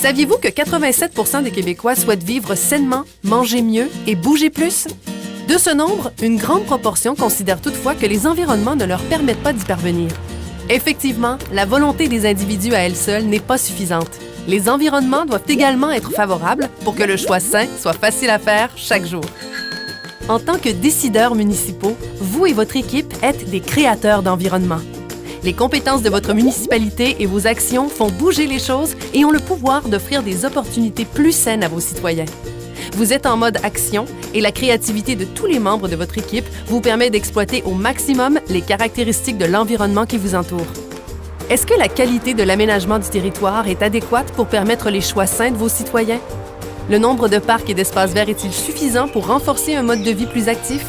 Saviez-vous que 87% des Québécois souhaitent vivre sainement, manger mieux et bouger plus? De ce nombre, une grande proportion considère toutefois que les environnements ne leur permettent pas d'y parvenir. Effectivement, la volonté des individus à elle seule n'est pas suffisante. Les environnements doivent également être favorables pour que le choix sain soit facile à faire chaque jour. En tant que décideurs municipaux, vous et votre équipe êtes des créateurs d'environnement. Les compétences de votre municipalité et vos actions font bouger les choses et ont le pouvoir d'offrir des opportunités plus saines à vos citoyens. Vous êtes en mode action et la créativité de tous les membres de votre équipe vous permet d'exploiter au maximum les caractéristiques de l'environnement qui vous entoure. Est-ce que la qualité de l'aménagement du territoire est adéquate pour permettre les choix sains de vos citoyens? Le nombre de parcs et d'espaces verts est-il suffisant pour renforcer un mode de vie plus actif?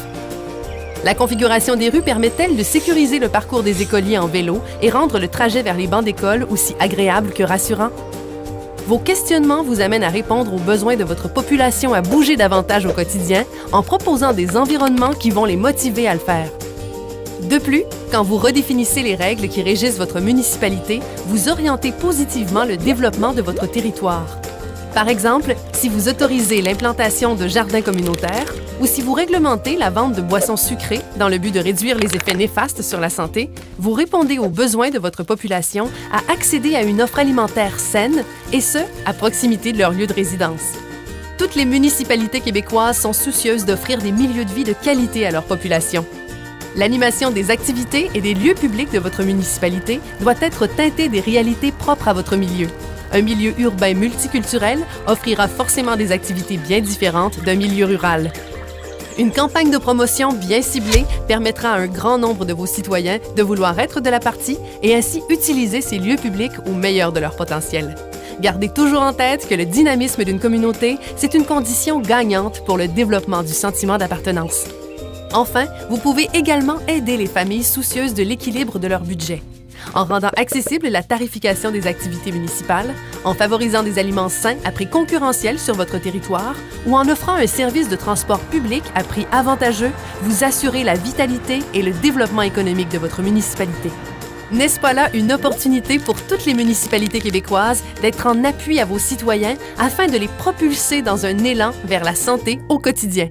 La configuration des rues permet-elle de sécuriser le parcours des écoliers en vélo et rendre le trajet vers les bancs d'école aussi agréable que rassurant? Vos questionnements vous amènent à répondre aux besoins de votre population à bouger davantage au quotidien en proposant des environnements qui vont les motiver à le faire. De plus, quand vous redéfinissez les règles qui régissent votre municipalité, vous orientez positivement le développement de votre territoire. Par exemple, si vous autorisez l'implantation de jardins communautaires ou si vous réglementez la vente de boissons sucrées dans le but de réduire les effets néfastes sur la santé, vous répondez aux besoins de votre population à accéder à une offre alimentaire saine, et ce, à proximité de leur lieu de résidence. Toutes les municipalités québécoises sont soucieuses d'offrir des milieux de vie de qualité à leur population. L'animation des activités et des lieux publics de votre municipalité doit être teintée des réalités propres à votre milieu. Un milieu urbain multiculturel offrira forcément des activités bien différentes d'un milieu rural. Une campagne de promotion bien ciblée permettra à un grand nombre de vos citoyens de vouloir être de la partie et ainsi utiliser ces lieux publics au meilleur de leur potentiel. Gardez toujours en tête que le dynamisme d'une communauté, c'est une condition gagnante pour le développement du sentiment d'appartenance. Enfin, vous pouvez également aider les familles soucieuses de l'équilibre de leur budget. En rendant accessible la tarification des activités municipales, en favorisant des aliments sains à prix concurrentiel sur votre territoire ou en offrant un service de transport public à prix avantageux, vous assurez la vitalité et le développement économique de votre municipalité. N'est-ce pas là une opportunité pour toutes les municipalités québécoises d'être en appui à vos citoyens afin de les propulser dans un élan vers la santé au quotidien?